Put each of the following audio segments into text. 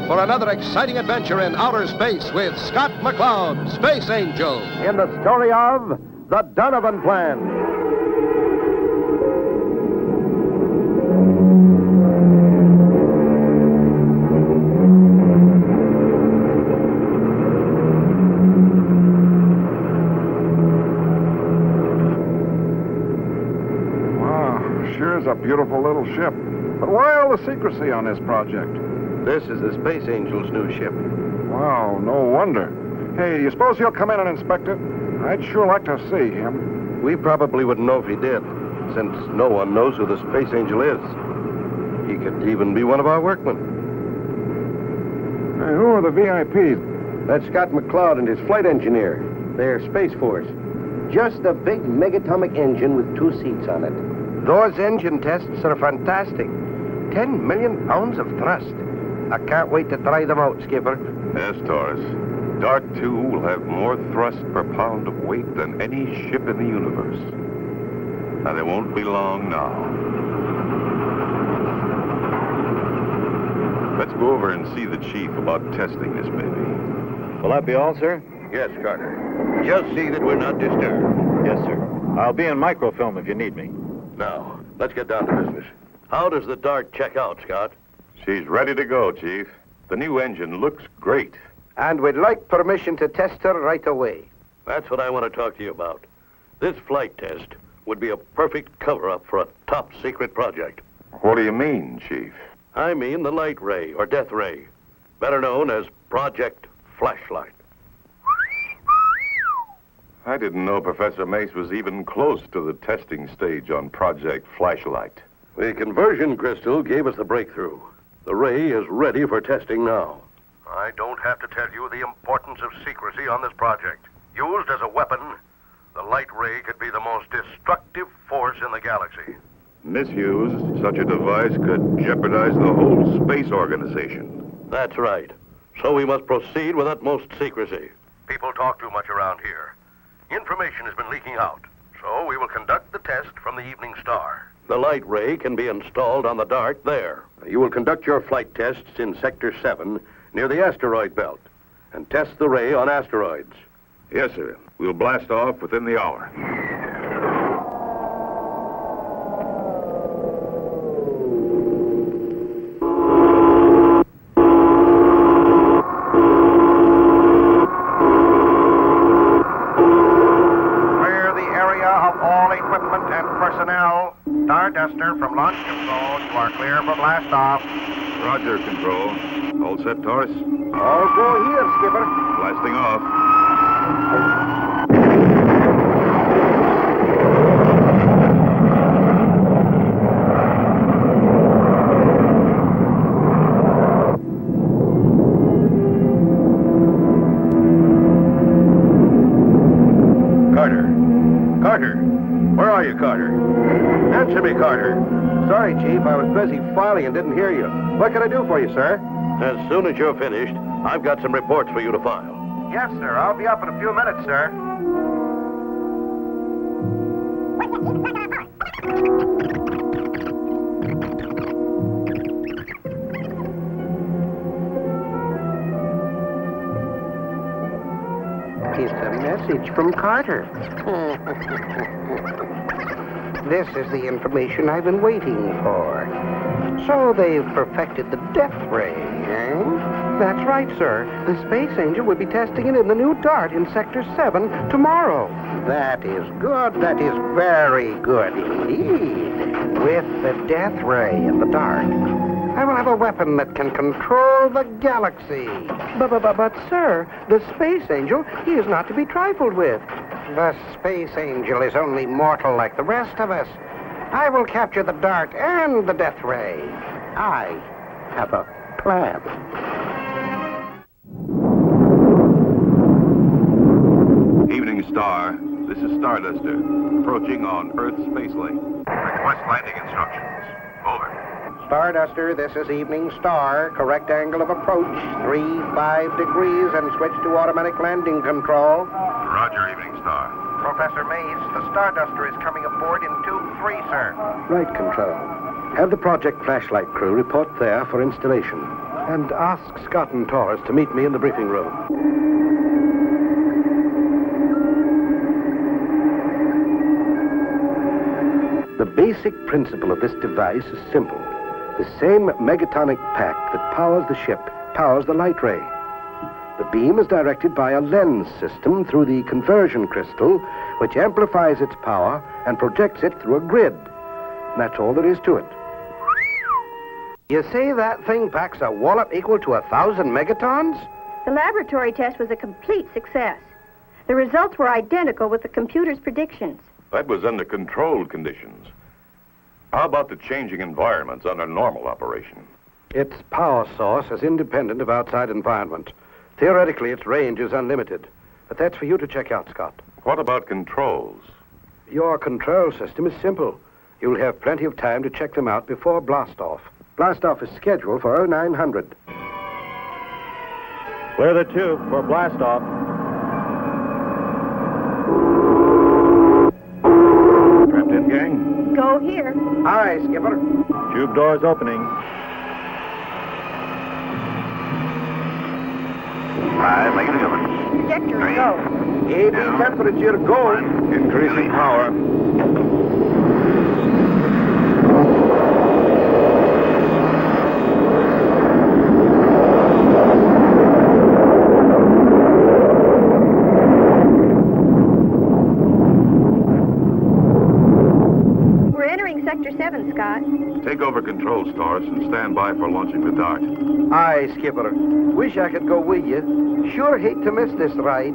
for another exciting adventure in outer space with Scott McCloud, Space Angel, in the story of the Donavan Plan. Wow, sure is a beautiful little ship. But why all the secrecy on this project? This is the Space Angel's new ship. Wow, no wonder. Hey, do you suppose he'll come in and inspect it? I'd sure like to see him. We probably wouldn't know if he did, since no one knows who the Space Angel is. He could even be one of our workmen. Hey, who are the VIPs? That's Scott McCloud and his flight engineer. They're Space Force. Just a big megatomic engine with 2 seats on it. Those engine tests are fantastic. 10 million pounds of thrust. I can't wait to try them out, Skipper. Yes, Taurus. Dart 2 will have more thrust per pound of weight than any ship in the universe. Now, they won't be long now. Let's go over and see the chief about testing this baby. Will that be all, sir? Yes, Carter. Just see that we're not disturbed. Yes, sir. I'll be in microfilm if you need me. Now, let's get down to business. How does the Dart check out, Scott? She's ready to go, Chief. The new engine looks great. And we'd like permission to test her right away. That's what I want to talk to you about. This flight test would be a perfect cover-up for a top-secret project. What do you mean, Chief? I mean the light ray, or death ray, better known as Project Flashlight. I didn't know Professor Mace was even close to the testing stage on Project Flashlight. The conversion crystal gave us the breakthrough. The ray is ready for testing now. I don't have to tell you the importance of secrecy on this project. Used as a weapon, the light ray could be the most destructive force in the galaxy. Misused, such a device could jeopardize the whole space organization. That's right. So we must proceed with utmost secrecy. People talk too much around here. Information has been leaking out, so we will conduct the test from the Evening Star. The light ray can be installed on the Dart there. You will conduct your flight tests in Sector 7 near the asteroid belt and test the ray on asteroids. Yes, sir. We'll blast off within the hour. Personnel, Starduster from launch control, you are clear for blast off. Roger, control. All set, Taurus? All go here, Skipper. Blasting off. Carter. Where are you, Carter? Answer me, Carter. Sorry, Chief. I was busy filing and didn't hear you. What can I do for you, sir? As soon as you're finished, I've got some reports for you to file. Yes, sir. I'll be up in a few minutes, sir. It's a message from Carter. This is the information I've been waiting for. So they've perfected the death ray, eh? That's right, sir. The Space Angel will be testing it in the new Dart in Sector 7 tomorrow. That is good. That is very good indeed. With the death ray in the Dart, I will have a weapon that can control the galaxy. But, sir, the Space Angel, he is not to be trifled with. The Space Angel is only mortal like the rest of us. I will capture the Dart and the Death Ray. I have a plan. Evening Star. This is Starduster, approaching on Earth space lane. Request landing instructions. Over. Starduster, this is Evening Star. Correct angle of approach, 35 degrees, and switch to automatic landing control. Roger, Evening Star. Professor Mace, the Starduster is coming aboard in tube 3, sir. Right, Control. Have the Project Flashlight crew report there for installation. And ask Scott and Taurus to meet me in the briefing room. The basic principle of this device is simple. The same megatonic pack that powers the ship powers the light ray. The beam is directed by a lens system through the conversion crystal, which amplifies its power and projects it through a grid. That's all there is to it. You say that thing packs a wallop equal to 1,000 megatons? The laboratory test was a complete success. The results were identical with the computer's predictions. That was under controlled conditions. How about the changing environments under normal operation? Its power source is independent of outside environment. Theoretically, its range is unlimited. But that's for you to check out, Scott. What about controls? Your control system is simple. You'll have plenty of time to check them out before blastoff. Blastoff is scheduled for 0900. Clear the tube for blastoff. Trapped in, gang? Go here. Aye, Skipper. Tube doors opening. Five, make it a Trajectory go. AB temperature go. Increasing power. We're entering Sector 7, Scott. Take over control, Taurus, and stand by for launching the dart. Aye, Skipper. Wish I could go with you. Sure hate to miss this ride.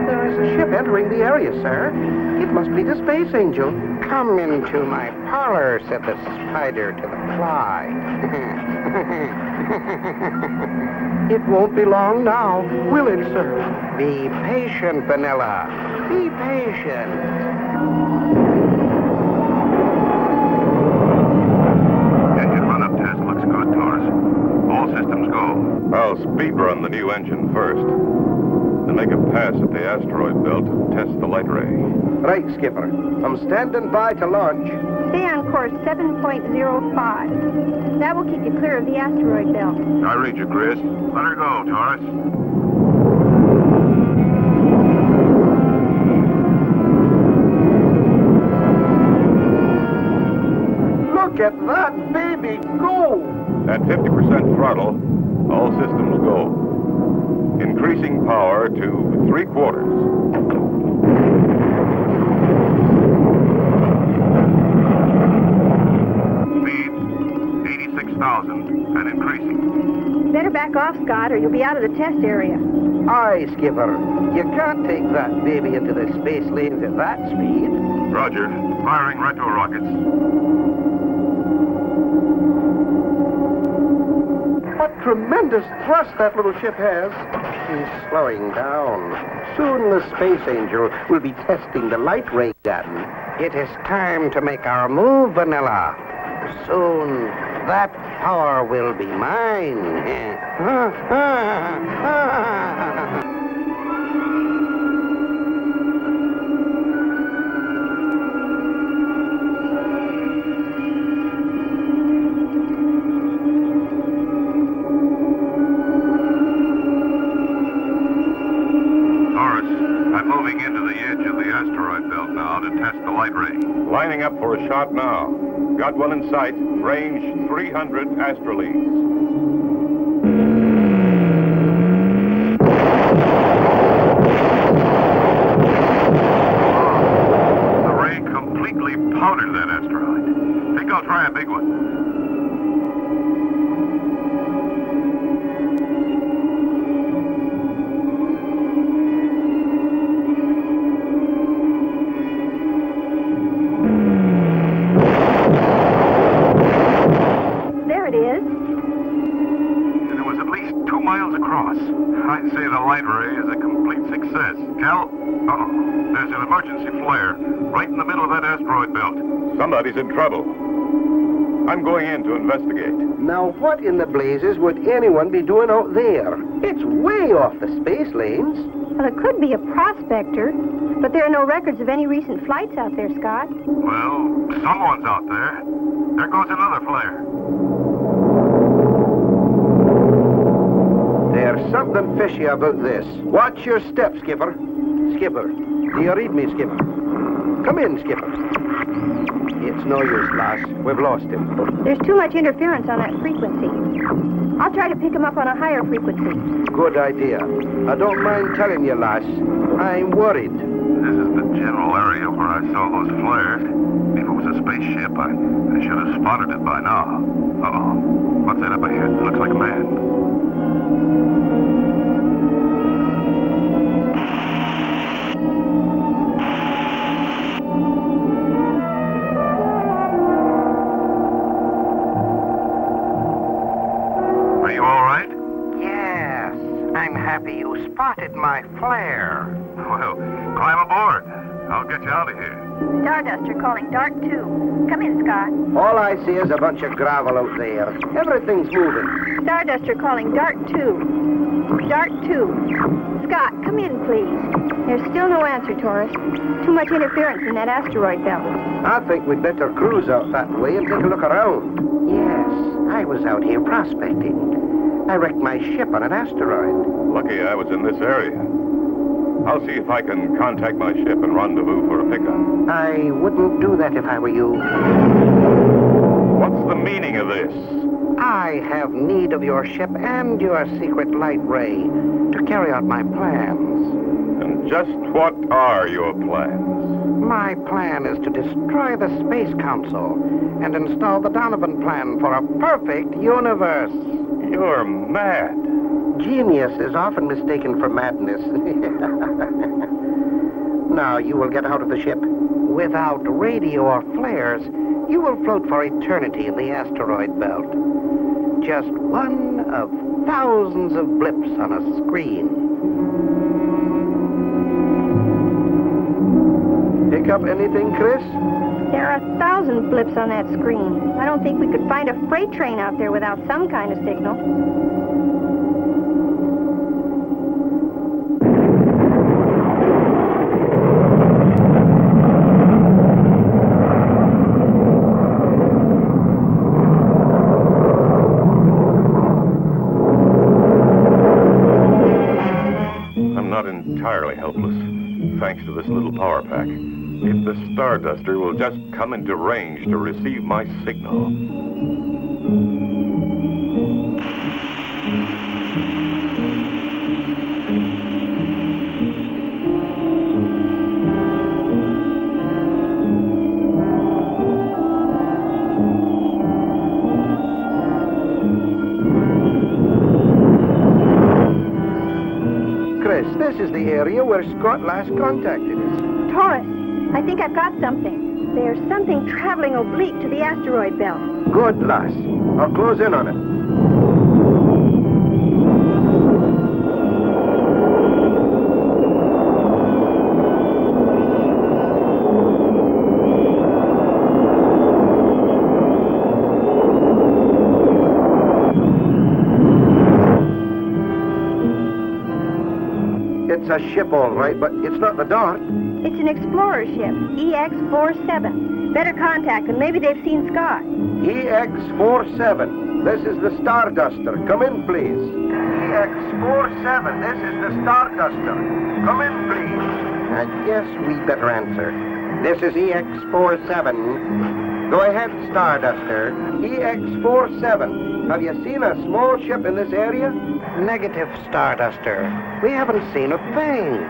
There's a ship entering the area, sir. It must be the Space Angel. Come into my parlor, said the spider to the fly. It won't be long now, will it, sir? Be patient, Vanilla. Be patient. Engine run-up test looks good, Taurus. All systems go. I'll speed run the new engine first. Then make a pass at the asteroid belt to test the light ray. Right, Skipper. I'm standing by to launch. Stay on course 7.05. That will keep you clear of the asteroid belt. I read you, Chris. Let her go, Taurus. Look at that baby go! At 50% throttle, all systems go. Increasing power to 3/4. Speed, 86,000 and increasing. Better back off, Scott, or you'll be out of the test area. Aye, Skipper. You can't take that baby into the space lanes at that speed. Roger. Firing retro rockets. What tremendous thrust that little ship has. He's slowing down. Soon the Space Angel will be testing the light ray gun. It is time to make our move, Vanilla. Soon that power will be mine. I'm moving into the edge of the asteroid belt now to test the light ray. Lining up for a shot now. Got one in sight. Range 300 astrolines. The ray completely powdered that asteroid. Think I'll try a big one. I'd say the light ray is a complete success. Cal, there's an emergency flare right in the middle of that asteroid belt. Somebody's in trouble. I'm going in to investigate. Now, what in the blazes would anyone be doing out there? It's way off the space lanes. Well, it could be a prospector, but there are no records of any recent flights out there, Scott. Well, someone's out there. There goes another flare. There's something fishy about this. Watch your step, Skipper. Skipper, do you read me, Skipper? Come in, Skipper. It's no use, lass. We've lost him. There's too much interference on that frequency. I'll try to pick him up on a higher frequency. Good idea. I don't mind telling you, lass. I'm worried. This is the general area where I saw those flares. If it was a spaceship, I should have spotted it by now. Uh-oh. What's that up ahead? It looks like a man. Are you all right? Yes. I'm happy you spotted my flare. Well, climb aboard. I'll get you out of here. Starduster calling Dart 2. Come in, Scott. All I see is a bunch of gravel out there. Everything's moving. Starduster calling Dart 2. Dart 2. Scott, come in, please. There's still no answer, Taurus. Too much interference in that asteroid belt. I think we'd better cruise out that way and take a look around. Yes, I was out here prospecting. I wrecked my ship on an asteroid. Lucky I was in this area. I'll see if I can contact my ship and rendezvous for a pickup. I wouldn't do that if I were you. What's the meaning of this? I have need of your ship and your secret light ray to carry out my plans. And just what are your plans? My plan is to destroy the Space Council and install the Donavan plan for a perfect universe. You're mad. Genius is often mistaken for madness. Now you will get out of the ship. Without radio or flares, you will float for eternity in the asteroid belt. Just one of thousands of blips on a screen. Pick up anything, Chris? There are 1,000 blips on that screen. I don't think we could find a freight train out there without some kind of signal. I'm not entirely helpless, thanks to this little power pack. If the Starduster will just come into range to receive my signal. Chris, this is the area where Scott last contacted us. Taurus, I think I've got something. There's something traveling oblique to the asteroid belt. Good, lass. I'll close in on it. It's a ship, all right, but it's not the Dart. It's an explorer ship, EX-47. Better contact them. Maybe they've seen Scott. EX-47. This is the Starduster. Come in, please. EX-47. This is the Starduster. Come in, please. I guess we better answer. This is EX-47. Go ahead, Starduster. EX-47. Have you seen a small ship in this area? Negative, Starduster. We haven't seen a thing.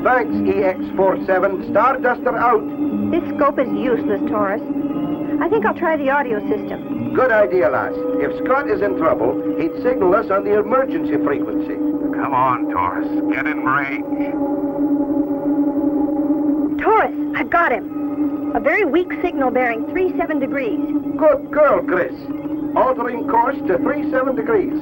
Thanks, EX-47. Starduster out. This scope is useless, Taurus. I think I'll try the audio system. Good idea, lass. If Scott is in trouble, he'd signal us on the emergency frequency. Come on, Taurus. Get in range. Taurus, I've got him. A very weak signal bearing 37 degrees. Good girl, Chris. Altering course to 37 degrees.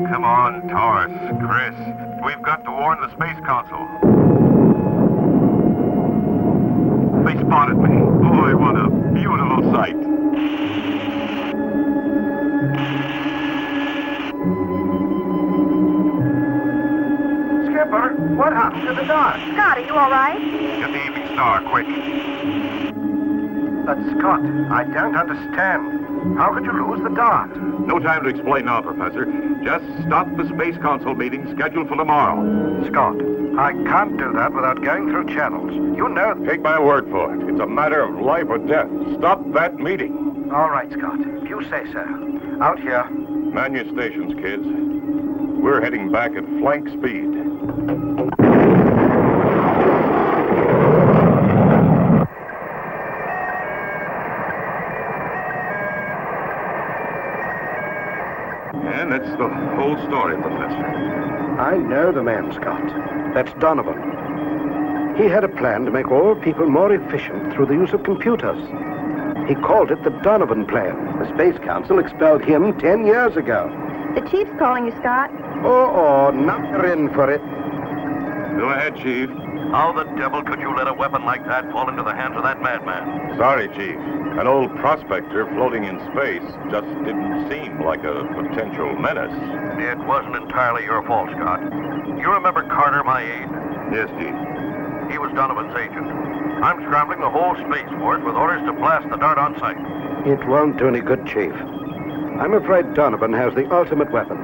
Come on, Taurus. Chris, we've got to warn the Space Council. They spotted me. Boy, what a beautiful sight. you all right? Get the evening star, quick. But, Scott, I don't understand. How could you lose the dart? No time to explain now, Professor. Just stop the Space Council meeting scheduled for tomorrow. Scott, I can't do that without going through channels. You know... Take my word for it. It's a matter of life or death. Stop that meeting. All right, Scott. If you say so. Out here. Man your stations, kids. We're heading back at flank speed. And that's the whole story, Professor. I know the man, Scott. That's Donavan. He had a plan to make all people more efficient through the use of computers. He called it the Donavan Plan. The Space Council expelled him 10 years ago. The chief's calling you, Scott. Oh, not in for it. Go ahead, Chief. How the devil could you let a weapon like that fall into the hands of that madman? Sorry, Chief. An old prospector floating in space just didn't seem like a potential menace. It wasn't entirely your fault, Scott. You remember Carter, my aide? Yes, Chief. He was Donovan's agent. I'm scrambling the whole Space Force with orders to blast the dart on sight. It won't do any good, Chief. I'm afraid Donavan has the ultimate weapon.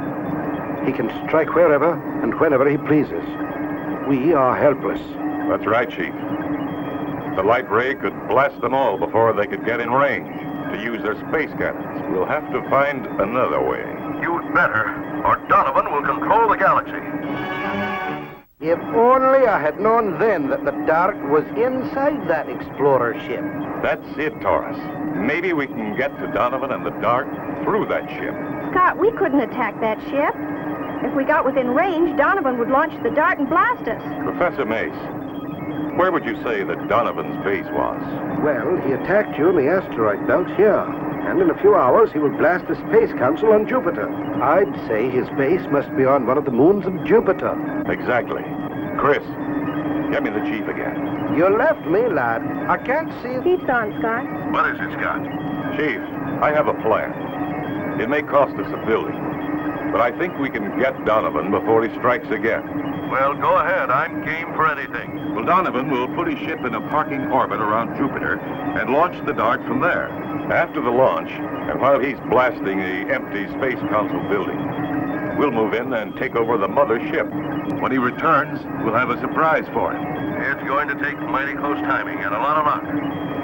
He can strike wherever and whenever he pleases. We are helpless. That's right, Chief. The light ray could blast them all before they could get in range to use their space cannons. We'll have to find another way. You'd better, or Donavan will control the galaxy. If only I had known then that the dart was inside that explorer ship. That's it, Taurus. Maybe we can get to Donavan and the dart through that ship. Scott, we couldn't attack that ship. If we got within range, Donavan would launch the dart and blast us. Professor Mace, where would you say that Donovan's base was? Well, he attacked you in the asteroid belt here. And in a few hours, he will blast the Space Council on Jupiter. I'd say his base must be on one of the moons of Jupiter. Exactly. Chris, get me the Chief again. You left me, lad. I can't see... Chief's on, Scott. What is it, Scott? Chief, I have a plan. It may cost us a building, but I think we can get Donavan before he strikes again. Well, go ahead. I'm game for anything. Well, Donavan will put his ship in a parking orbit around Jupiter and launch the dart from there. After the launch, and while he's blasting the empty Space Council building, we'll move in and take over the mother ship. When he returns, we'll have a surprise for him. It's going to take mighty close timing and a lot of luck.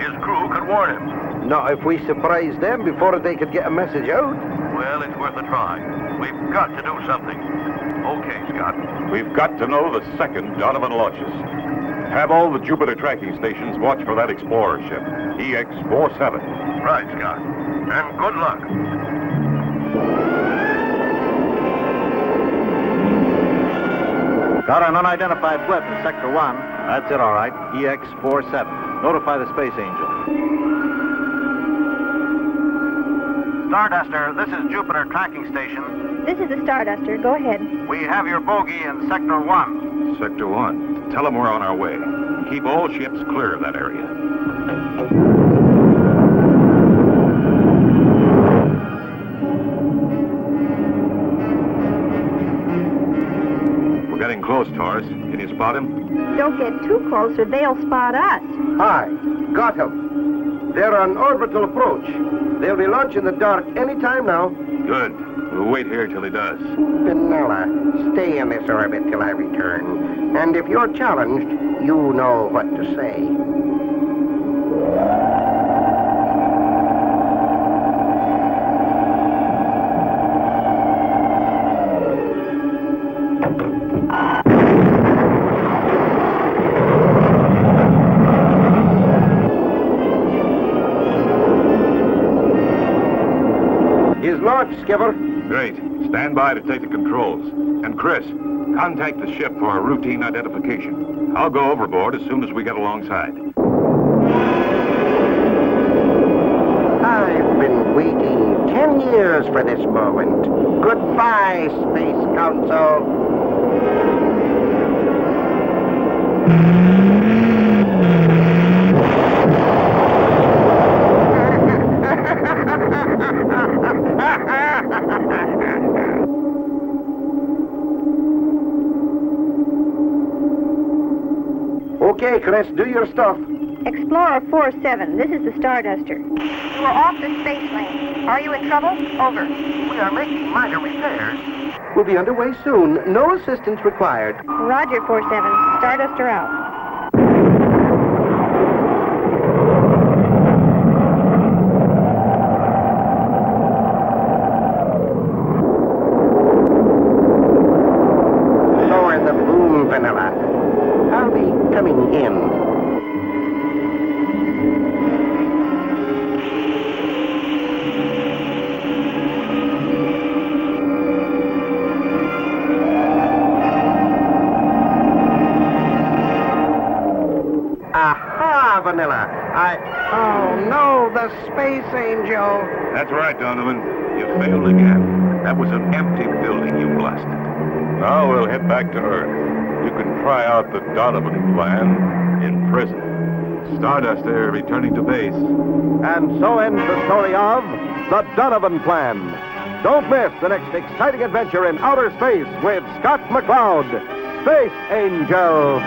His crew could warn him. Not if we surprise them before they could get a message out. Well, it's worth a try. We've got to do something. Okay, Scott. We've got to know the second Donavan launches. Have all the Jupiter tracking stations watch for that explorer ship, EX-47. Right, Scott. And good luck. Got an unidentified blip in Sector 1. That's it, all right. EX-47. Notify the Space Angel. Starduster, this is Jupiter Tracking Station. This is the Starduster. Go ahead. We have your bogey in Sector 1. Sector 1. Tell them we're on our way. Keep all ships clear of that area. We're getting close, Taurus. Can you spot him? Don't get too close or they'll spot us. Hi. Got him. They're on orbital approach. They'll be launching the dart any time now. Good. We'll wait here till he does. Vanilla, stay in this orbit till I return. And if you're challenged, you know what to say. He's launched, Skipper. Great. Stand by to take the controls. And Chris, contact the ship for a routine identification. I'll go overboard as soon as we get alongside. I've been waiting 10 years for this moment. Goodbye, Space Council. Okay, Chris, do your stuff. Explorer 47, this is the Starduster. You are off the space lane. Are you in trouble? Over. We are making minor repairs. We'll be underway soon. No assistance required. Roger, 47. Starduster out. Lower the boom, Vanilla. I'll be coming in. Aha, Vanilla. Oh, no, the Space Angel. That's right, Donovan. You failed again. That was an empty building you blasted. Now we'll head back to Earth. You can try out the Donovan plan in prison. Starduster returning to base. And so ends the story of the Donovan Plan. Don't miss the next exciting adventure in outer space with Scott McCloud, Space Angel.